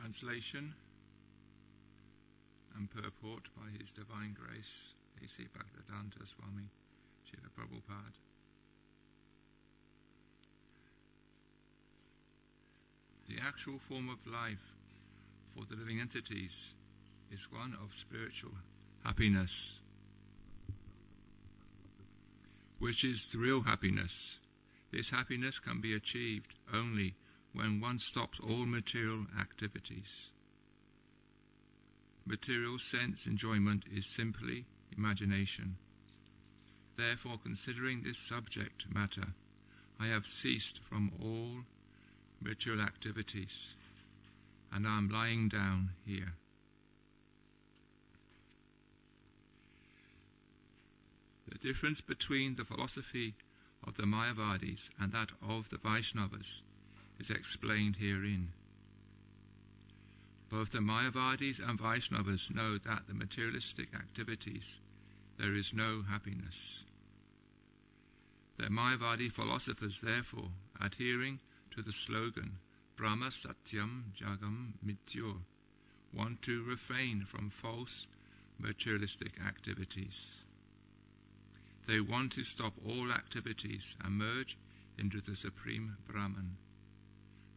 Translation and purport by His Divine Grace, A.C. Bhaktivedanta Swami Srila Prabhupada. The actual form of life for the living entities is one of spiritual happiness, which is the real happiness. This happiness can be achieved only when one stops all material activities. Material sense enjoyment is simply imagination. Therefore, considering this subject matter, I have ceased from all material activities, and I am lying down here. The difference between the philosophy of the Mayavadis and that of the Vaishnavas is explained herein. Both the Mayavadis and Vaishnavas know that the materialistic activities there is no happiness. The Mayavadi philosophers, therefore, adhering to the slogan Brahma Satyam Jagam Mithya, want to refrain from false materialistic activities. They want to stop all activities and merge into the Supreme Brahman.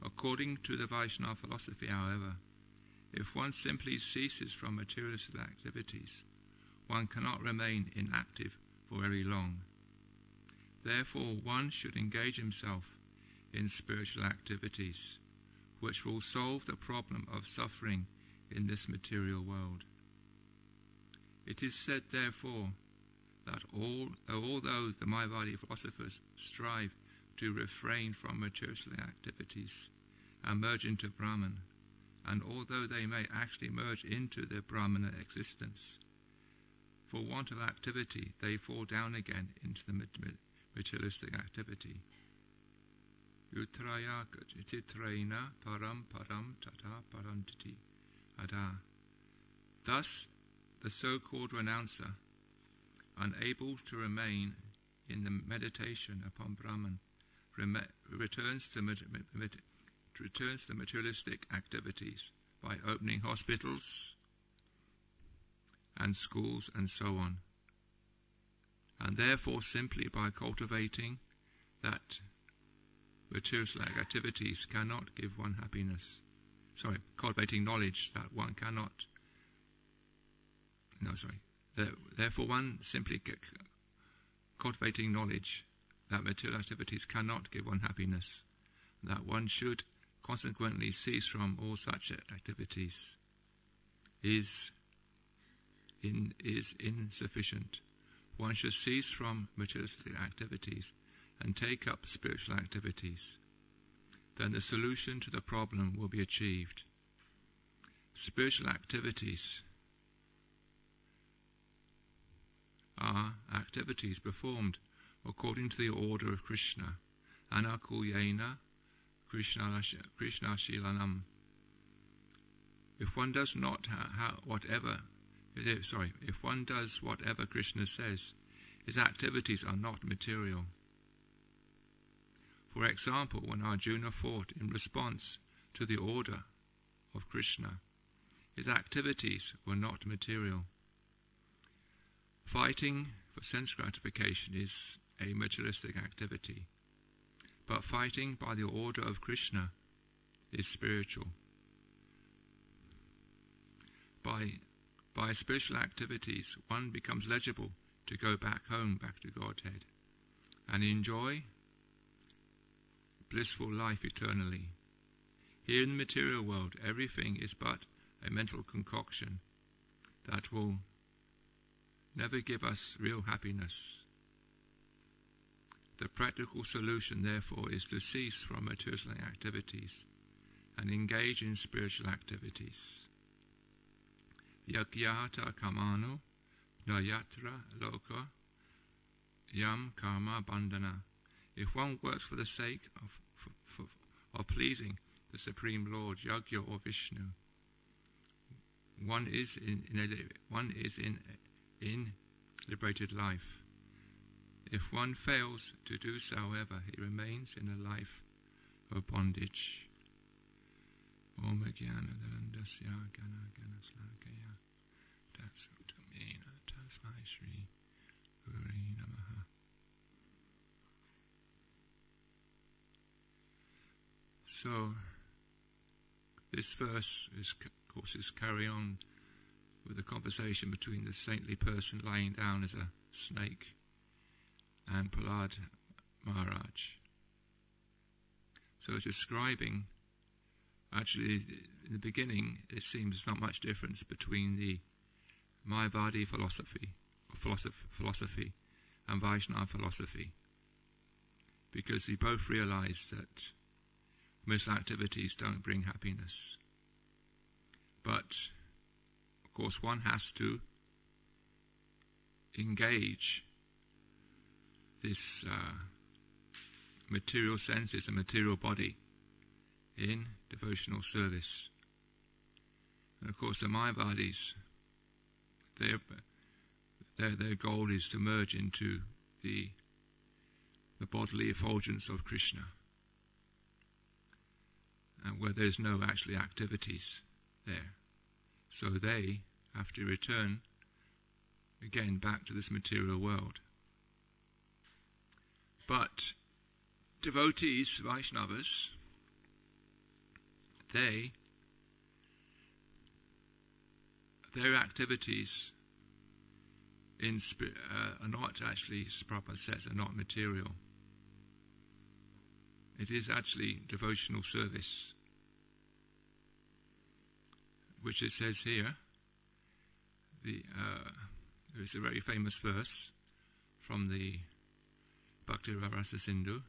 According to the Vaishnava philosophy, however, if one simply ceases from materialistic activities, one cannot remain inactive for very long. Therefore, one should engage himself in spiritual activities, which will solve the problem of suffering in this material world. It is said, therefore, that although the Mayavadi philosophers strive to refrain from materialistic activities and merge into Brahman, and although they may actually merge into their Brahmana existence, for want of activity they fall down again into the materialistic activity. Utraya titraina param tata parantiti ada. Thus, the so-called renouncer, unable to remain in the meditation upon Brahman, returns to materialistic activities by opening hospitals and schools and so on, and therefore simply by cultivating that materialistic activities cannot give one happiness. Cultivating knowledge that one cannot. Therefore, one simply cultivating knowledge that material activities cannot give one happiness, that one should consequently cease from all such activities, is insufficient. One should cease from materialistic activities and take up spiritual activities. Then the solution to the problem will be achieved. Spiritual activities are activities performed according to the order of Krishna, Anakulyena Krishna Shilanam. If one does whatever Krishna says, his activities are not material. For example, when Arjuna fought in response to the order of Krishna, his activities were not material. Fighting for sense gratification is a materialistic activity, but fighting by the order of Krishna is spiritual. By spiritual activities, one becomes legible to go back home, back to Godhead, and enjoy blissful life eternally. Here in the material world, everything is but a mental concoction that will never give us real happiness. The practical solution, therefore, is to cease from materialistic activities and engage in spiritual activities. Yagyata kamano nayatra loka yam karma bandhana. If one works for the sake of pleasing the Supreme Lord, Yagya or Vishnu, one is in liberated life. If one fails to do so, however, he remains in a life of bondage. Om Jnana Dhandasya Gana Gana Slakaya Tatsutamena Tasmai Shri Guru Namaha. So, this verse is, of course, is carry on with the conversation between the saintly person lying down as a snake and Prahlad Maharaj. So it's describing, actually, in the beginning, it seems there's not much difference between the Mayavadi philosophy and Vaishnava philosophy, because we both realize that most activities don't bring happiness. But, of course, one has to engage this material senses and material body in devotional service. And of course the Mayavadis, their goal is to merge into the bodily effulgence of Krishna, and where there's no actually activities there. So they have to return again back to this material world. But devotees, Vaishnavas, their activities are not actually, as Prabhupada says, are not material. It is actually devotional service, which it says here. There is a very famous verse from the Bhakti Rasa Sindhu.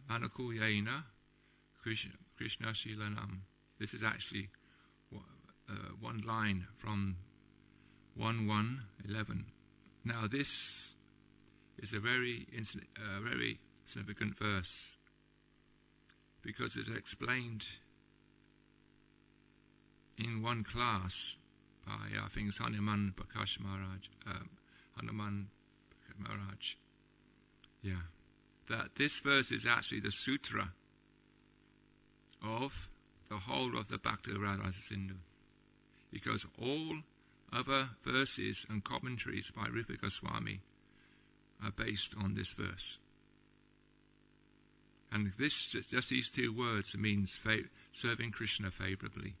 Anukulyena Krishna Shilanam. This is actually one line from 1.1.11. Now this is a very significant verse, because it's explained in one class by, I think it's Hanuman Prakash Maharaj, that this verse is actually the sutra of the whole of the Bhakti Rasa Sindhu, because all other verses and commentaries by Rupa Goswami are based on this verse. And this, just these two words, means serving Krishna favourably.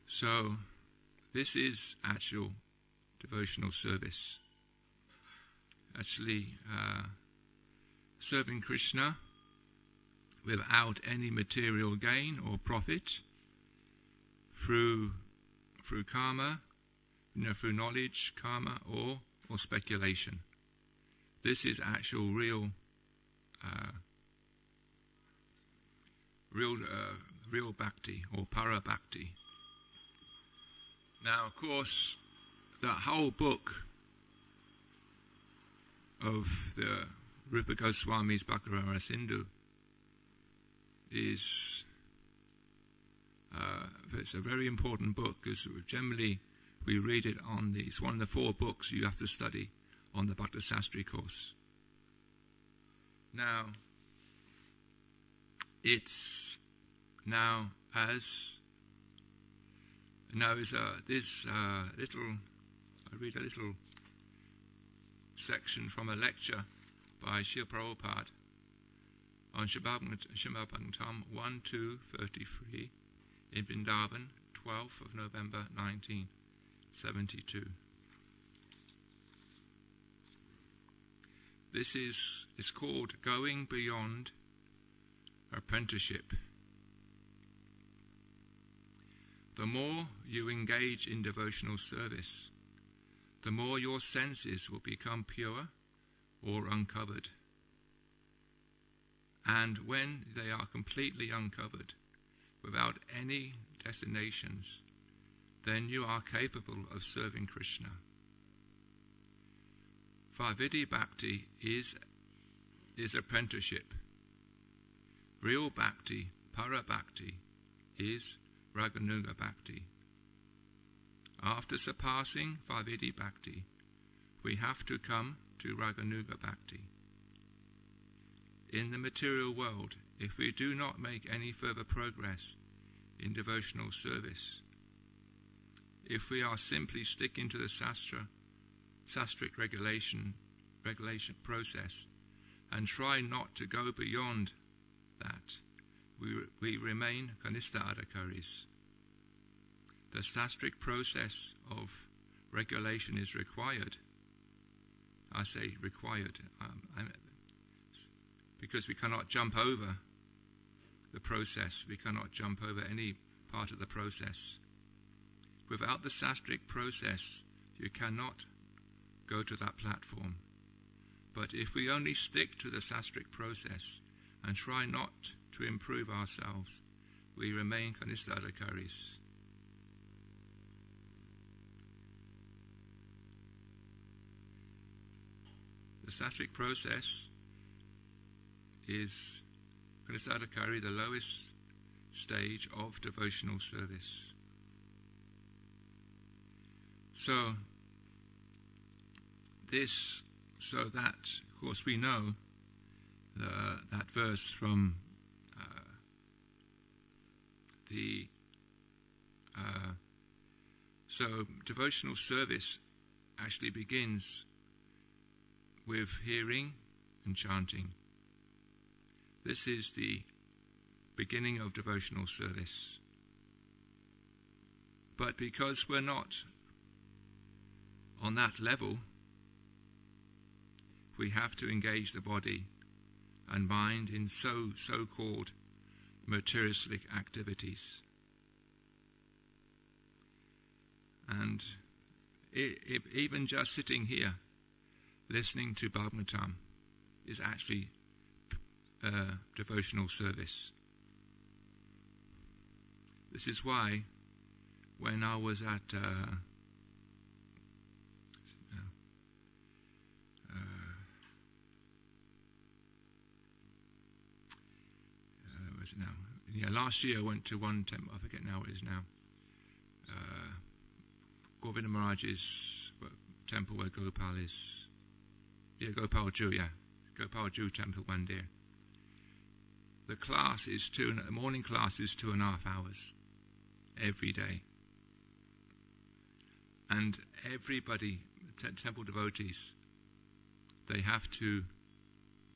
So this is actual devotional service. Actually serving Krishna without any material gain or profit, through karma, through knowledge, karma, or speculation. This is actual real bhakti or para bhakti. Now, of course, that whole book of the Rupa Goswami's Bhakti Rasa Sindhu is it's a very important book, because generally we read it it's one of the 4 books you have to study on the Bhakti Sastri course. Now, it's now is this little, I read a little section from a lecture by Srila Prabhupada on Srimad Bhagavatam 1.2.33 in Vrindavan, 12th of November 1972. This is called Going Beyond Apprenticeship. The more you engage in devotional service, the more your senses will become pure or uncovered. And when they are completely uncovered, without any destinations, then you are capable of serving Krishna. Vaidhi Bhakti is apprenticeship. Real Bhakti, Para Bhakti, is Raganuga Bhakti. After surpassing Vaidhi Bhakti, we have to come to Raganuga Bhakti. in the material world, if we do not make any further progress in devotional service, if we are simply sticking to the sastric regulation process and try not to go beyond that, we remain kanistha adhikaris. The sastric process of regulation is required. I say required because we cannot jump over the process. We cannot jump over any part of the process. Without the sastric process, you cannot go to that platform. But if we only stick to the sastric process and try not to improve ourselves, we remain kanistha adhikaris. The satric process is kanistha adhikari, the lowest stage of devotional service. So that, of course, we know that verse from so devotional service actually begins with hearing and chanting. This is the beginning of devotional service. But because we're not on that level, we have to engage the body and mind in so-called materialistic activities. And even just sitting here, listening to Bhagavatam is actually devotional service. This is why when I was at last year I went to one temple, I forget now what it is now, Govinda Maharaj's temple where Gopal is. Gopal Ju temple one day. The class is the morning class is 2.5 hours every day. And everybody, temple devotees, they have to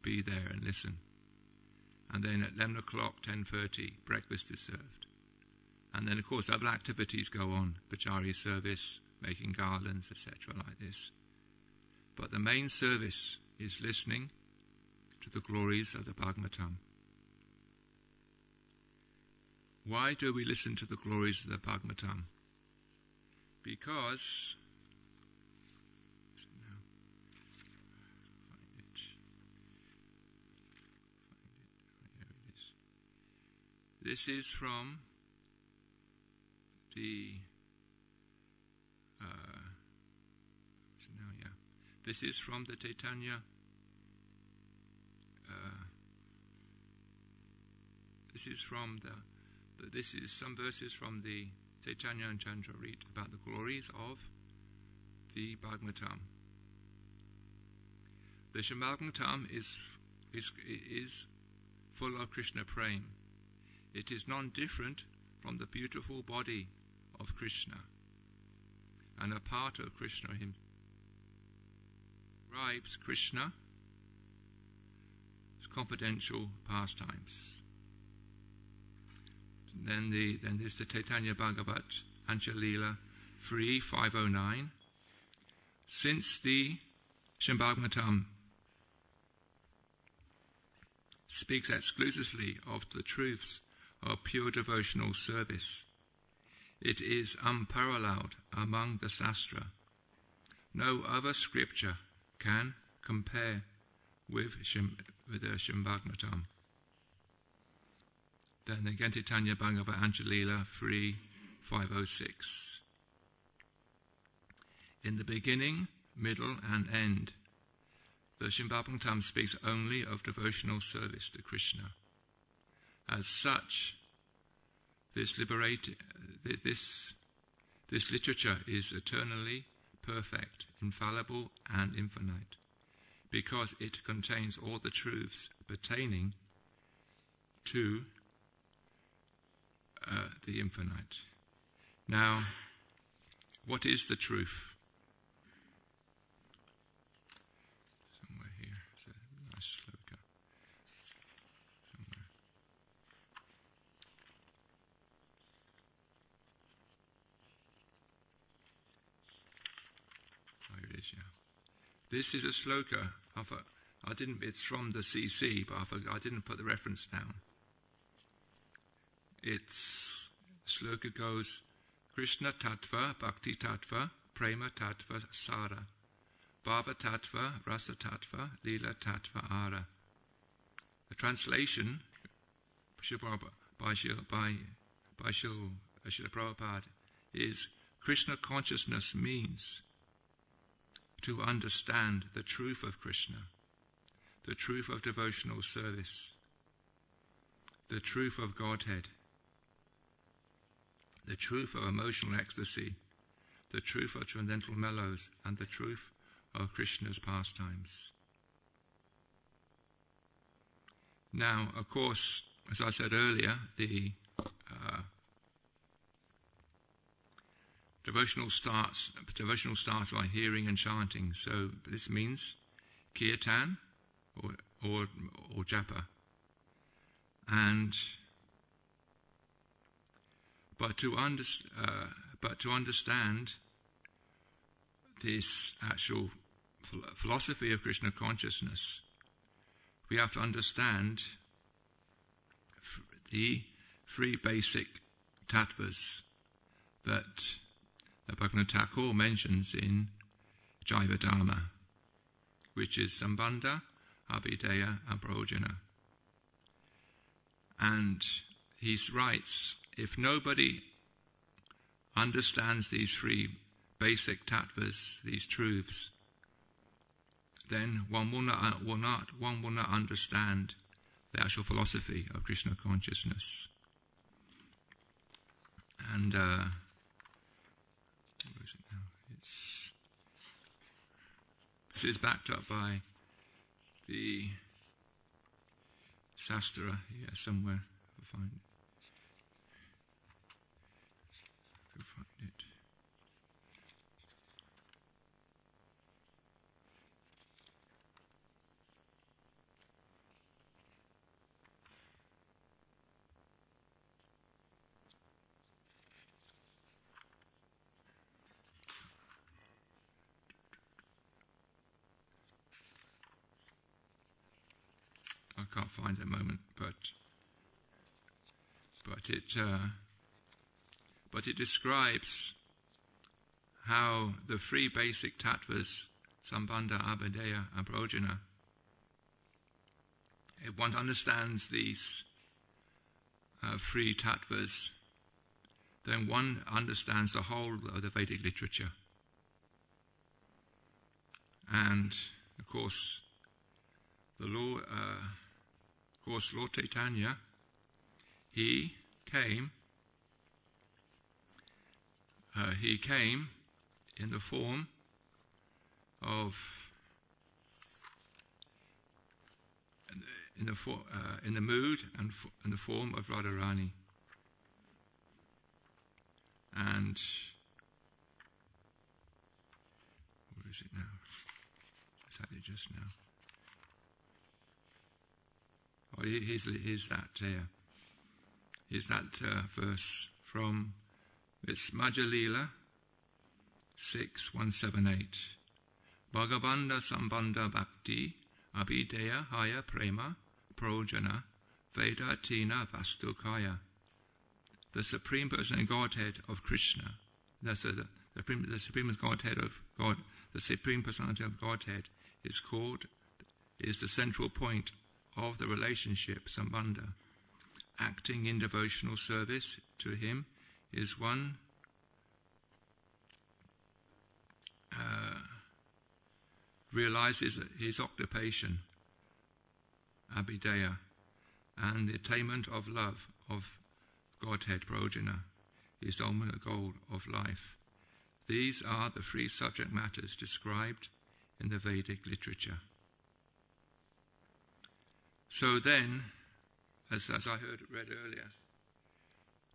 be there and listen. And then at 11 o'clock, 10:30, breakfast is served. And then, of course, other activities go on, Bhajari service, making garlands, etc., like this. But the main service is listening to the glories of the Bhagavatam. Why do we listen to the glories of the Bhagavatam? Because this is from the this is from the Chaitanya. This is some verses from the Chaitanya and Chandra-Rit about the glories of the Bhagavatam. The Bhagavatam is full of Krishna prem. It is non-different from the beautiful body of Krishna and a part of Krishna himself. Describes Krishna's confidential pastimes. Then there's the Chaitanya Bhagavat, Anjalila 3:509. Since the Bhagavatam speaks exclusively of the truths of pure devotional service, it is unparalleled among the Sastra. No other scripture can compare with the Bhagavatam. Then again, Chaitanya Bhagavat Anjalila 3:506. In the beginning, middle, and end, the Bhagavatam speaks only of devotional service to Krishna. As such, this literature is eternally perfect, infallible, and infinite, because it contains all the truths pertaining to the infinite. Now, what is the truth? Somewhere here, it's a nice sloka. Somewhere. Oh, here it is, yeah. This is a sloka. It's from the CC, but I didn't put the reference down. Sloka goes, Krishna Tattva, Bhakti Tattva, Prema Tattva, Sara, Bhava Tattva, Rasa Tattva, Lila Tattva, Ara. The translation by Srila Prabhupada is, Krishna consciousness means to understand the truth of Krishna, the truth of devotional service, the truth of Godhead, the truth of emotional ecstasy, the truth of transcendental mellows, and the truth of Krishna's pastimes. Now, of course, as I said earlier, the devotional starts by hearing and chanting. So this means kirtan or japa. But to understand this actual philosophy of Krishna consciousness, we have to understand the three basic tattvas that Bhaktivinoda Thakur mentions in Jaiva Dharma, which is Sambandha, Abhideya, and Prayojana. And he writes, if nobody understands these three basic tattvas, these truths, then one will not understand the actual philosophy of Krishna consciousness. And where is it now? It's backed up by the Sastra here somewhere. I'll find it. Go find it. I can't find it at the moment, but it describes how the three basic tattvas, Sambandha, Abhideya, and Prayojana, if one understands these three tattvas, then one understands the whole of the Vedic literature. And of course, Lord Chaitanya, he came in the form of in the mood and in the form of Radharani. And where is it now? I had it just now. Oh, here's that here. Here's that verse from it's Madhya Leela 6:178. Bhagavanda Sambandha Bhakti Abhideya Haya Prema Prayojana Veda Tina Vastukaya. The Supreme Person and Godhead of Krishna. That's the Supreme Godhead of God. The Supreme Personality of Godhead is the central point of the relationship Sambandha. Acting in devotional service to him is one realizes his occupation, Abhideya, and the attainment of love of Godhead, Prayojana, is the ultimate goal of life. These are the three subject matters described in the Vedic literature. So then, as I read earlier,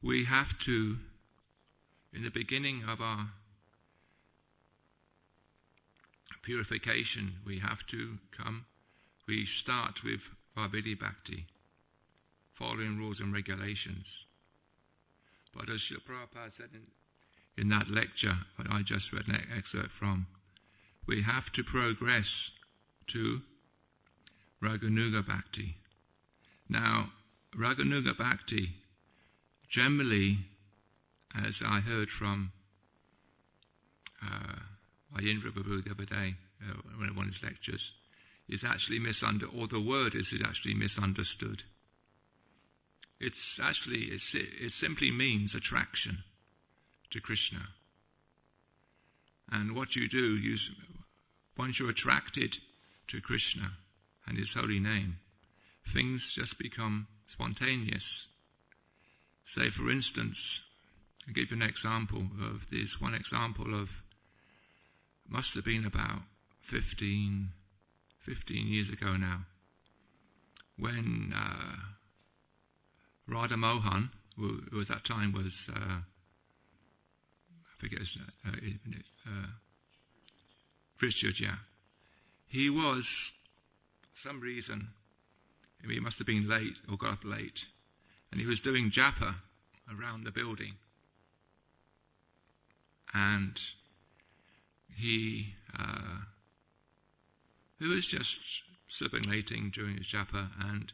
we have to, in the beginning of our purification, we start with Vaidhi Bhakti, following rules and regulations. But as Srila Prabhupada said in that lecture that I just read an excerpt from, we have to progress to Raganuga Bhakti. Now, Raganuga Bhakti, generally, as I heard from Ayendra Babu the other day, in one of his lectures, is actually misunderstood, or the word is actually misunderstood. It simply means attraction to Krishna. And what you do, once you're attracted to Krishna and His holy name, things just become spontaneous. Say, for instance, I'll give you an example of this. One example of, must have been about 15 years ago now, when Radha Mohan, who at that time was, I forget his Richard, yeah. He was, for some reason, he must have been late or got up late, and he was doing japa around the building. And he was just sublimating during his japa, and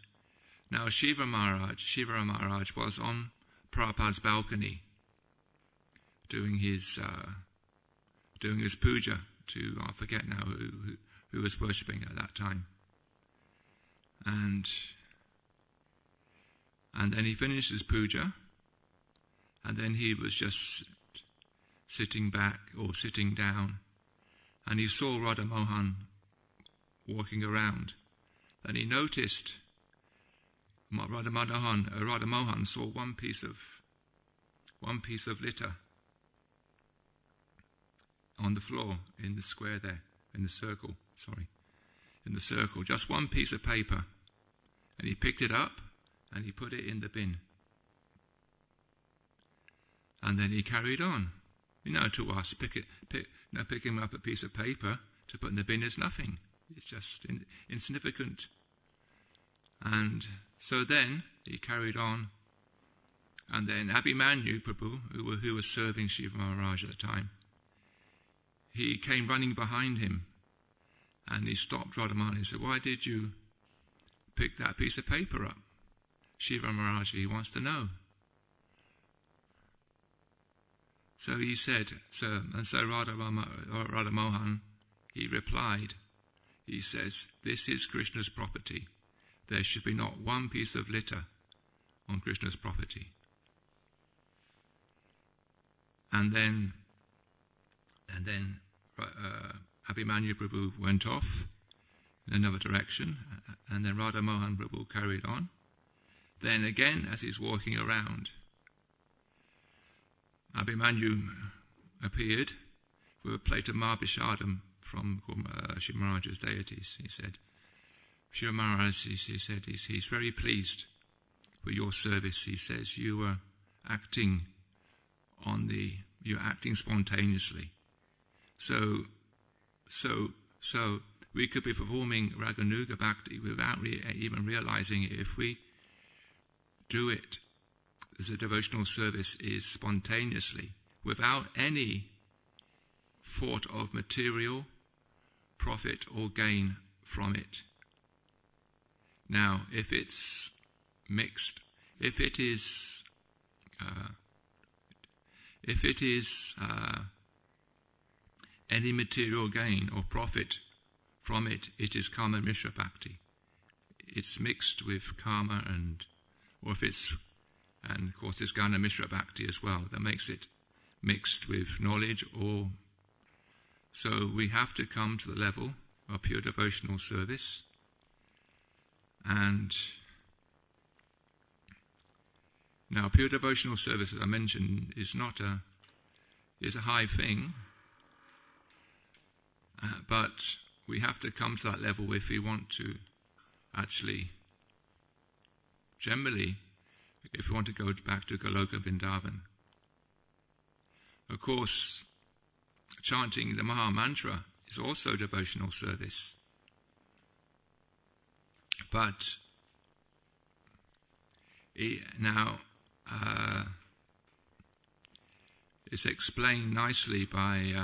now Shiva Maharaj was on Prabhupada's balcony doing his puja to, I forget now who was worshipping at that time. And then he finished his puja, and then he was just sitting back or sitting down, and he saw Radha Mohan walking around. Then he noticed Radha Mohan saw one piece of litter on the floor in the square there, in the circle, just one piece of paper. And he picked it up and he put it in the bin. And then he carried on. To us, picking up a piece of paper to put in the bin is nothing. It's just insignificant. And so then he carried on. And then Abhimanyu Prabhu, who was serving Shiva Maharaj at the time, he came running behind him, and he stopped Radharani and said, "Why did you pick that piece of paper up?" Shiva Maharaj, he wants to know. So he said, so Radha Mohan, he replied, he says, "This is Krishna's property. There should be not one piece of litter on Krishna's property." And then Abhimanyu Prabhu went off in another direction, and then Radha Mohan Prabhu carried on. Then again, as he's walking around, Abhimanyu appeared with a plate of Mahapishadam from Shiva Maharaj's deities. He said, "Shiva Maharaj," he said, he's very pleased with your service. He says, you're acting spontaneously. So we could be performing Raganuga Bhakti without even realizing it. If we do it as a devotional service is spontaneously, without any thought of material profit or gain from it. Now, if it's mixed, if it is any material gain or profit from it, it is karma mishra bhakti. It's mixed with karma, and of course it's Gana Mishra Bhakti as well, that makes it mixed with knowledge. So we have to come to the level of pure devotional service. And now pure devotional service, as I mentioned, is a high thing, but we have to come to that level if we want to actually generally, if you want to go back to Goloka Vrindavan. Of course, chanting the Maha Mantra is also devotional service. But it's explained nicely by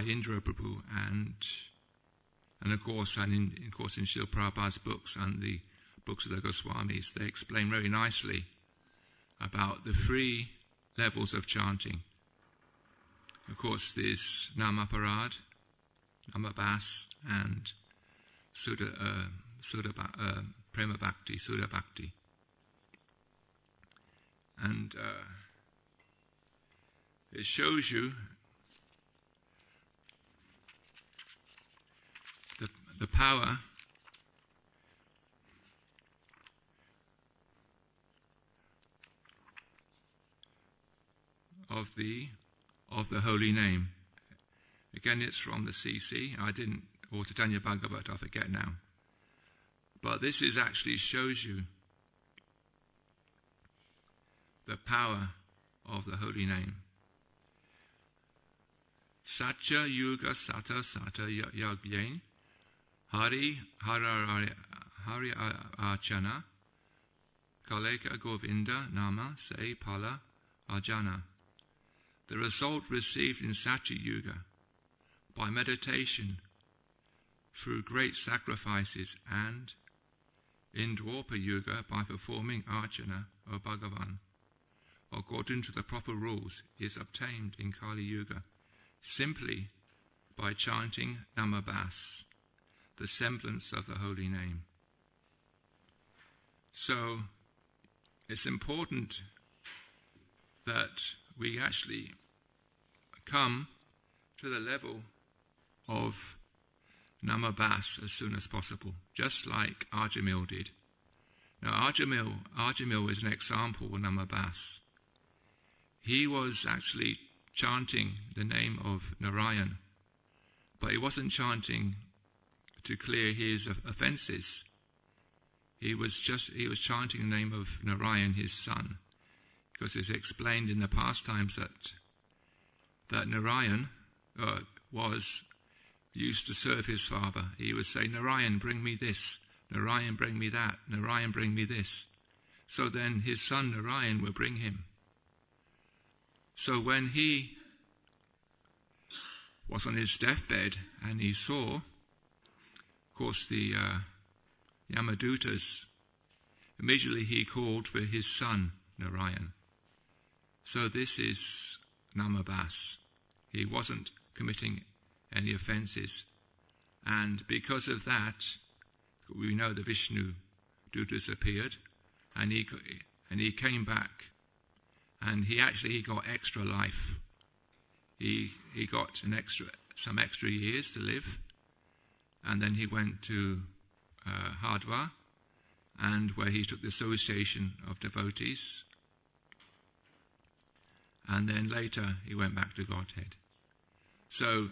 Indra Prabhu and of course in Srila Prabhupada's books and the books of the Goswamis. They explain very nicely about the 3 levels of chanting. Of course, there's Namaparad, Namabas, and Prema Bhakti, Sudha Bhakti. And it shows you the power of the holy name. Again, it's from the CC. Or Chaitanya Bhagavat, I forget now. But this actually shows you the power of the holy name. Satya Yuga Sata Sata Yagyain Hari Archana Kaleka Govinda Nama Se Pala Arjana. The result received in Satya Yuga by meditation through great sacrifices, and in Dwapara Yuga by performing Archana of Bhagavan according to the proper rules, is obtained in Kali Yuga simply by chanting Namabas, the semblance of the holy name. So it's important that we actually come to the level of Namabas as soon as possible, just like Ajamil did. Now Ajamil is an example of Namabas. He was actually chanting the name of Narayan, but he wasn't chanting to clear his offences. He was chanting the name of Narayan, his son, because it's explained in the pastimes that Narayan used to serve his father. He would say, Narayan, bring me this. Narayan, bring me that. Narayan, bring me this. So then his son Narayan would bring him. So when he was on his deathbed and he saw, of course, the Yamadutas, immediately he called for his son Narayan. So this is Namabas. He wasn't committing any offences. And because of that, we know the Vishnu Dutas appeared, and he came back, and he got extra life. He got some extra years to live, and then he went to Hardwar, and where he took the association of devotees, and then later he went back to Godhead. So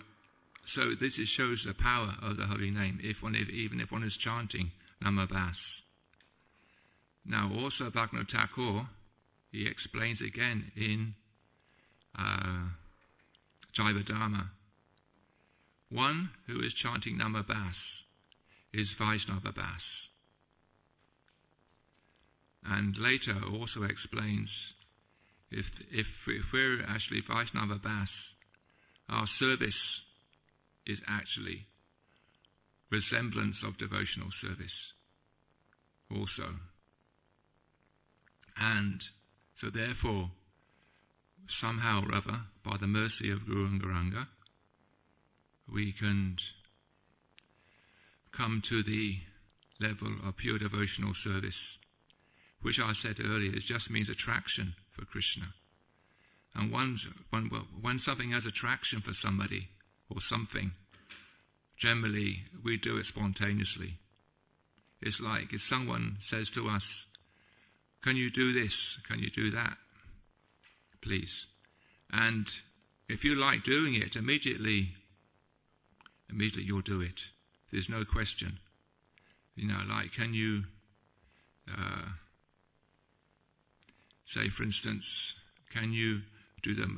this shows the power of the holy name, even if one is chanting Namabas. Now also Bhaktivinoda Thakur, he explains again in Jivadharma, one who is chanting Namabas is Vaishnava Bas. And later also explains, if we're actually Vaishnava Bas, our service is actually resemblance of devotional service also. And so therefore, somehow or other, by the mercy of Guru and Gauranga, we can come to the level of pure devotional service, which I said earlier, it just means attraction for Krishna. And when something has attraction for somebody or something, generally we do it spontaneously. It's like if someone says to us, can you do this? Can you do that? Please. And if you like doing it, immediately you'll do it. There's no question. Like, can you say, for instance, can you do the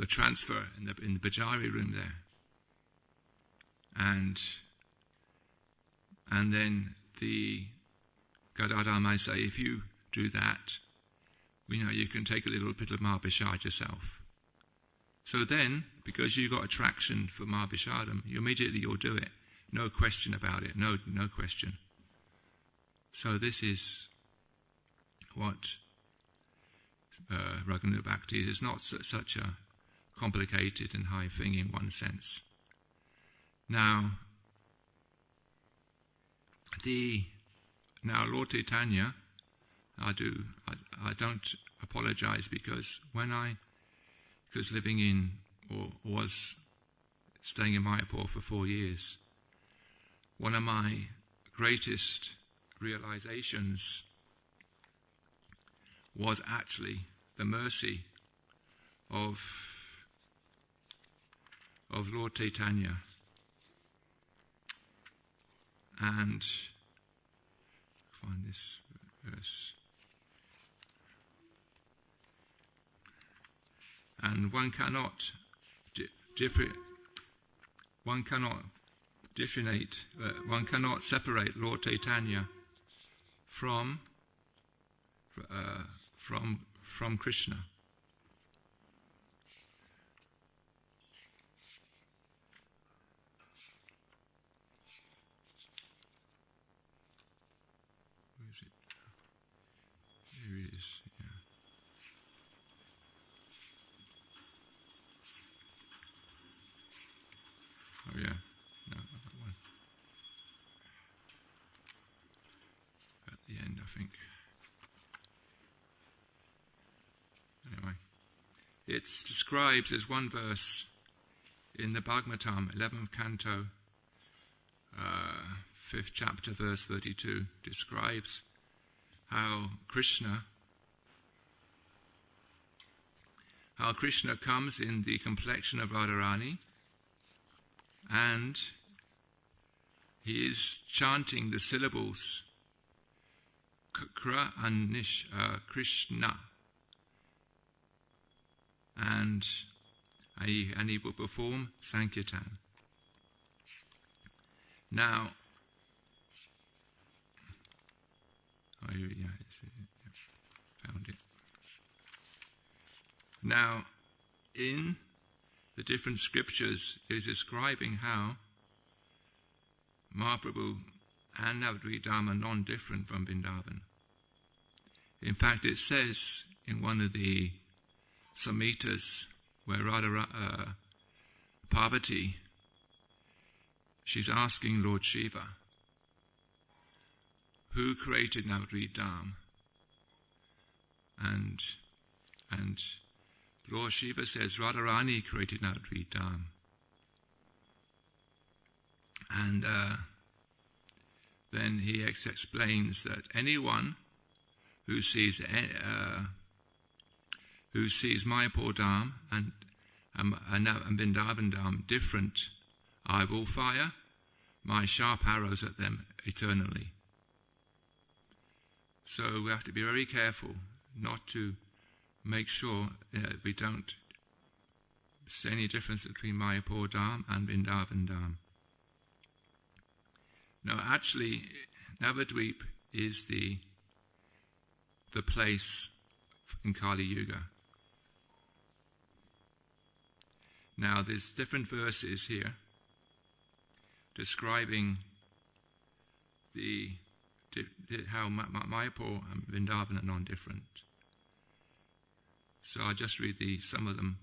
transfer in the Bajari room there? And then the Gadadhar may say, if you do that, we know you can take a little bit of Mahapashad yourself. So then, because you've got attraction for Mahapashadam, you'll do it. No question about it. No question. So this is what Raghunath Bhakti is. It's not such a complicated and high thing in one sense. Now, Lord Chaitanya, I don't apologize because living in or was staying in Mayapur for 4 years, one of my greatest realizations was actually the mercy of Lord Chaitanya. And find this verse. And one cannot separate Lord Chaitanya from Krishna. Where is it? Here it is. Yeah. Oh yeah. No, not that one. At the end, I think. Anyway, it describes, there's one verse in the Bhagavatam, 11th canto, 5th chapter, verse 32, describes how Krishna comes in the complexion of Radharani, and he is chanting the syllables Kra and Krishna, and he will perform Sankirtan. Now, found it. Now, in the different scriptures, it is describing how Mahaprabhu and Navadvip Dham are non-different from Vrindavan. In fact, it says in one of the Samhitas where Parvati, she's asking Lord Shiva, who created Navadvip Dham? And Lord Shiva says, Radharani created Navadvip Dham. And then he explains that anyone who sees Mayapur Dham and Vrindavan Dham different, I will fire my sharp arrows at them eternally. So we have to be very careful not to make sure we don't see any difference between Mayapur Dham and Vrindavan Dham. No, actually, Navadvip is the place in Kali Yuga. Now, there's different verses here describing how Mayapur and Vrindavan are non-different. So I'll just read some of them.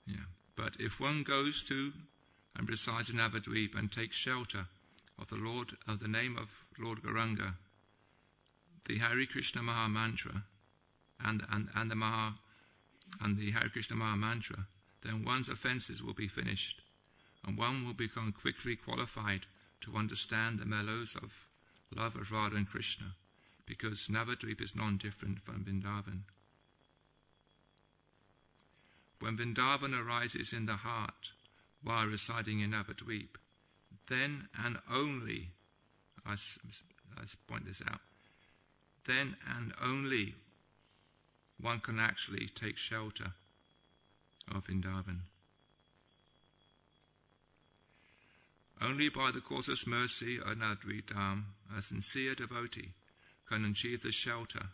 Yeah. But if one goes to and resides in Navadvip and takes shelter of the name of Lord Gauranga, the Hare Krishna Maha Mantra, and the Hare Krishna Maha Mantra, then one's offences will be finished, and one will become quickly qualified to understand the mellows of love of Radha and Krishna, because Navadvip is non-different from Vrindavan. when Vrindavan arises in the heart while residing in Navadvip, then and only, I point this out, then and only one can actually take shelter of Vrindavan. Only by the causeless mercy of Navadvip Dham, a sincere devotee can achieve the shelter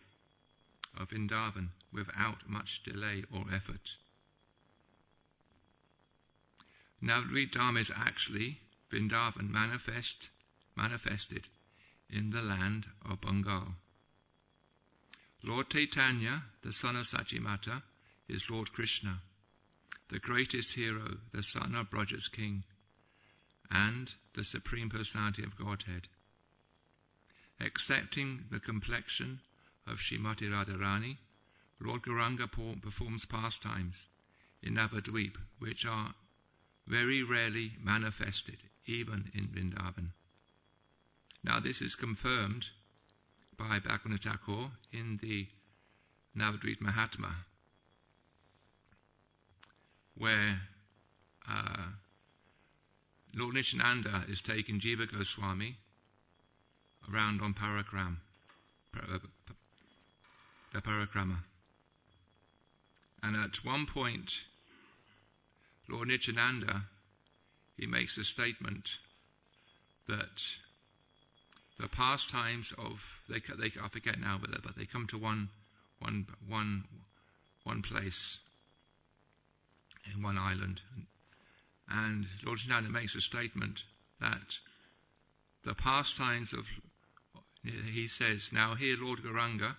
of Vrindavan without much delay or effort. Navadvip Dham is actually Vrindavan manifested in the land of Bengal. Lord Chaitanya, the son of Sachimata, is Lord Krishna, the greatest hero, the son of Braja's king, and the Supreme Personality of Godhead. Accepting the complexion of Srimati Radharani, Lord Gauranga performs pastimes in Navadvip which are very rarely manifested, even in Vrindavan. Now this is confirmed by Bhaktivinoda Thakur in the Navadvip Mahatma, where Lord Nityananda is taking Jiva Goswami around on the Parikrama. And at one point, Lord Nityananda, he makes a statement that the pastimes of, I forget now, but they come to one place in one island. And Lord Nityananda makes a statement that the pastimes of, he says, now here Lord Gauranga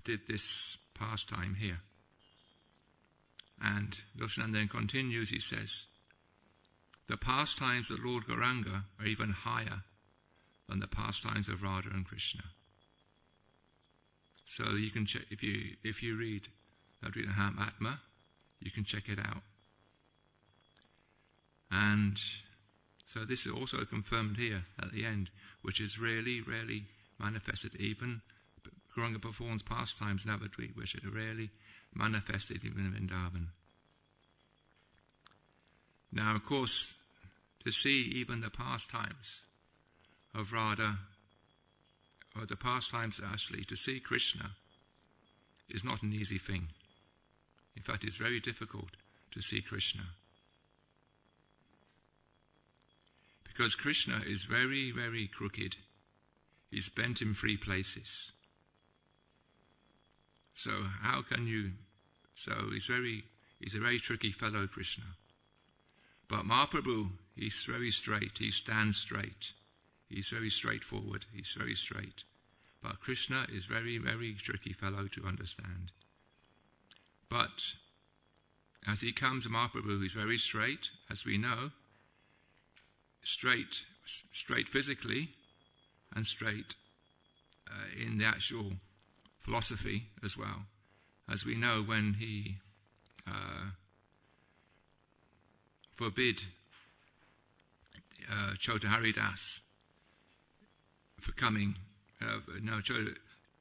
did this pastime here. And Lord Nityananda then continues, he says, the pastimes of Lord Gauranga are even higher than the pastimes of Radha and Krishna. So you can check, if you read Navadvip Mahatma, you can check it out. And so this is also confirmed here at the end, which is really, rarely manifested. Even Gauranga performs pastimes in Navadvip, which are rarely manifested even in Vrindavan. Now, of course, to see even the pastimes of Radha, or the pastimes actually, to see Krishna is not an easy thing. In fact, it's very difficult to see Krishna. Because Krishna is very, very crooked. He's bent in 3 places. So how can you, he's a very tricky fellow, Krishna. But Mahaprabhu, he's very straight, he stands straight. He's very straightforward, he's very straight. But Krishna is very, very tricky fellow to understand. But as he comes, Mahaprabhu is very straight, as we know, straight physically, and straight in the actual philosophy as well. As we know, when he forbid Chota Haridas for coming,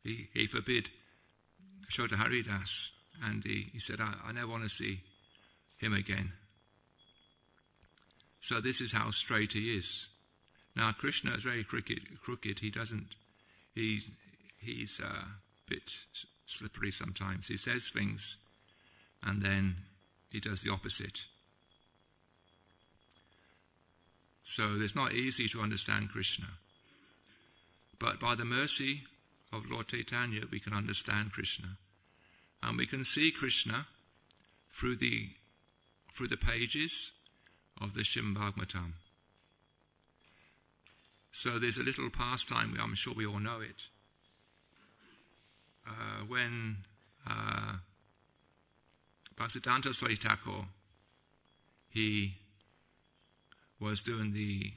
he forbid Chota Haridas, and he said, I never want to see him again. So this is how straight he is. Now Krishna is very crooked. He's a bit slippery sometimes. He says things and then he does the opposite. So it's not easy to understand Krishna. But by the mercy of Lord Chaitanya, we can understand Krishna. And we can see Krishna through the pages of the Srimad Bhagavatam. So there's a little pastime, I'm sure we all know it, when Bhaktisiddhanta Swami Thakur, he was doing the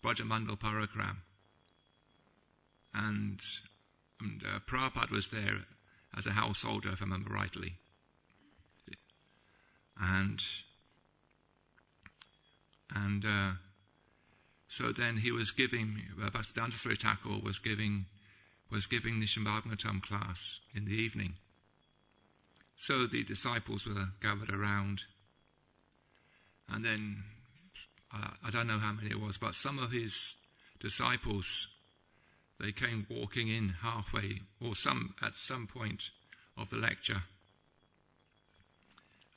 Brajamandal Parakram, and Prabhupada was there as a householder, if I remember rightly. And so then he was giving, Bhaktisiddhanta Swami Thakur was giving was giving the Shambhagamatam class in the evening. So the disciples were gathered around, and then, I don't know how many it was, but some of his disciples, they came walking in halfway, or at some point of the lecture.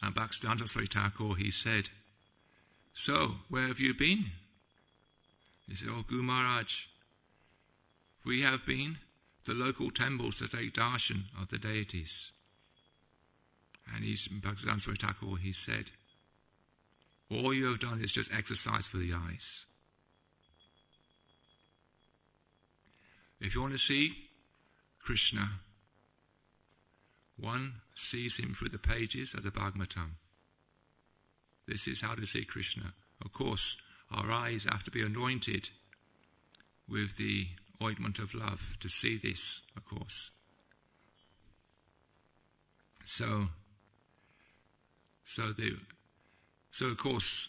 And Bhaktivedanta Swami Thakur, he said, "So, where have you been?" He said, "Oh, Guru Maharaj, we have been to local temples to take darshan of the deities." And Bhaktivedanta Swami Thakur, he said, "All you have done is just exercise for the eyes. If you want to see Krishna, one sees him through the pages of the Bhagavatam. This is how to see Krishna. Of course, our eyes have to be anointed with the ointment of love to see this, of course. So of course,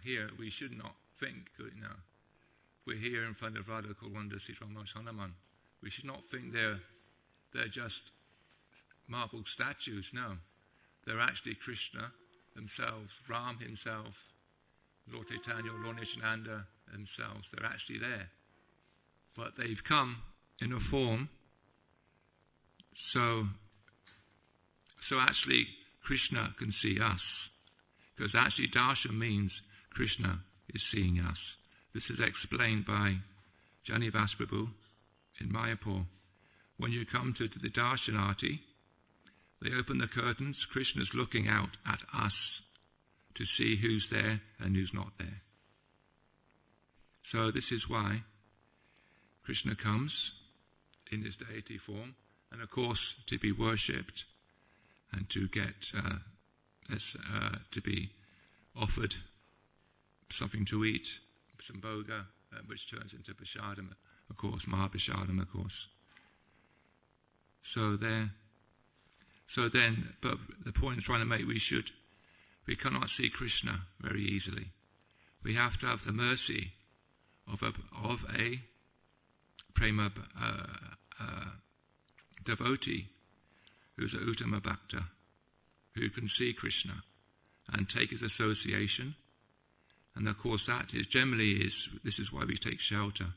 here we should not think, we're here in front of Radha Kulwanda Sitaram Hanuman. We should not think they're just marble statues. No, they're actually Krishna themselves, Ram himself, Lord Chaitanya, Lord Nityananda themselves. They're actually there, but they've come in a form. So actually Krishna can see us, because actually darshan means Krishna is seeing us. This is explained by Janivas Prabhu in Mayapur. When you come to the darshanarti, they open the curtains. Krishna's looking out at us to see who's there and who's not there. So this is why Krishna comes in his deity form, and of course to be worshipped and to get to be offered something to eat, some bhoga, which turns into prashadam, of course, mahaprashadam, of course. So then, but the point I'm trying to make, we cannot see Krishna very easily. We have to have the mercy of a prema devotee who's a Uttama Bhakta, who can see Krishna and take his association. And of course this is why we take shelter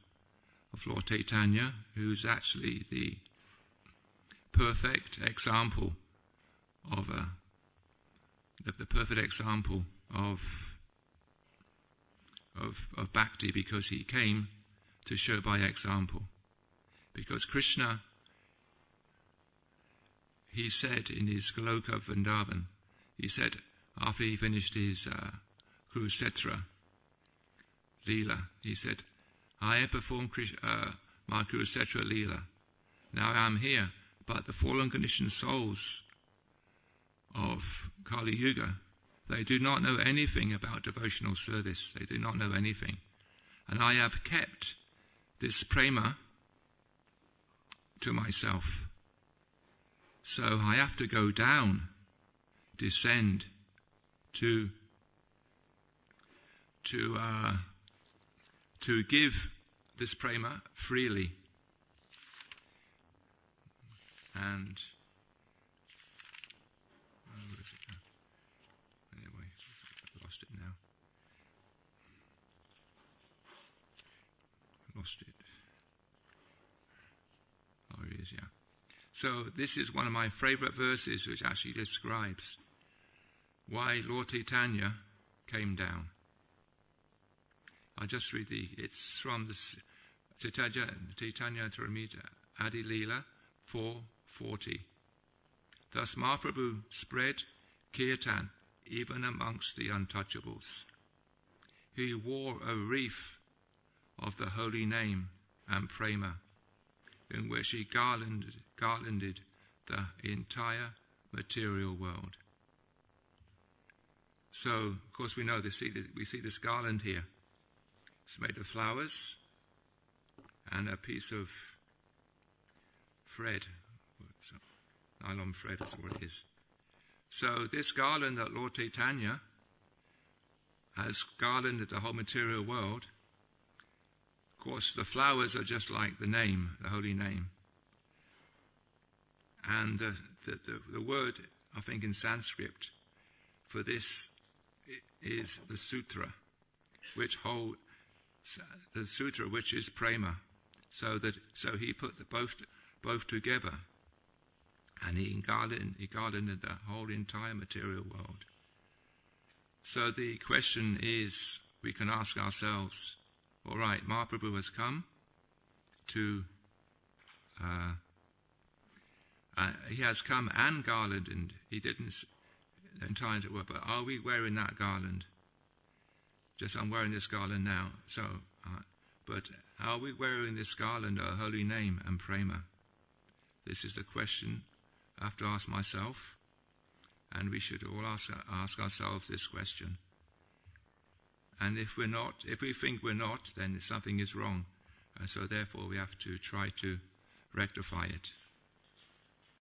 of Lord Chaitanya, who's actually the perfect example of the perfect example of bhakti, because he came to show by example. Because Krishna, he said in his Goloka Vrindavan, he said after he finished his Kurukshetra Leela, he said, "I have performed my Kurukshetra Leela. Now I am here, but the fallen conditioned souls of Kali Yuga, they do not know anything about devotional service. They do not know anything. And I have kept this prema to myself. So I have to go down, descend to give this prema freely." And anyway, I've lost it now. Oh, it is, yeah. So this is one of my favorite verses, which actually describes why Lord Chaitanya came down. I'll just read it's from the Chaitanya Charitamrita Adi Leela 4:40. Thus Mahaprabhu spread kirtan even amongst the untouchables. He wore a wreath of the holy name and prema, in which he garlanded the entire material world. So, of course, we see this garland here. It's made of flowers and a piece of thread, nylon thread, that's what it is. So this garland that Lord Chaitanya has garlanded the whole material world, of course, the flowers are just like the name, the holy name. And the word, I think, in Sanskrit for this is the sutra, which is prema. So he put both together, and he garlanded the whole entire material world. So the question is, we can ask ourselves, all right, Mahaprabhu has come to, he has come and garlanded. He didn't entirely work, but are we wearing that garland? Just I'm wearing this garland now. So, but are we wearing this garland, a holy name and prema? This is the question I have to ask myself, and we should all ask ourselves this question. And if we think we're not, then something is wrong. And so therefore we have to try to rectify it.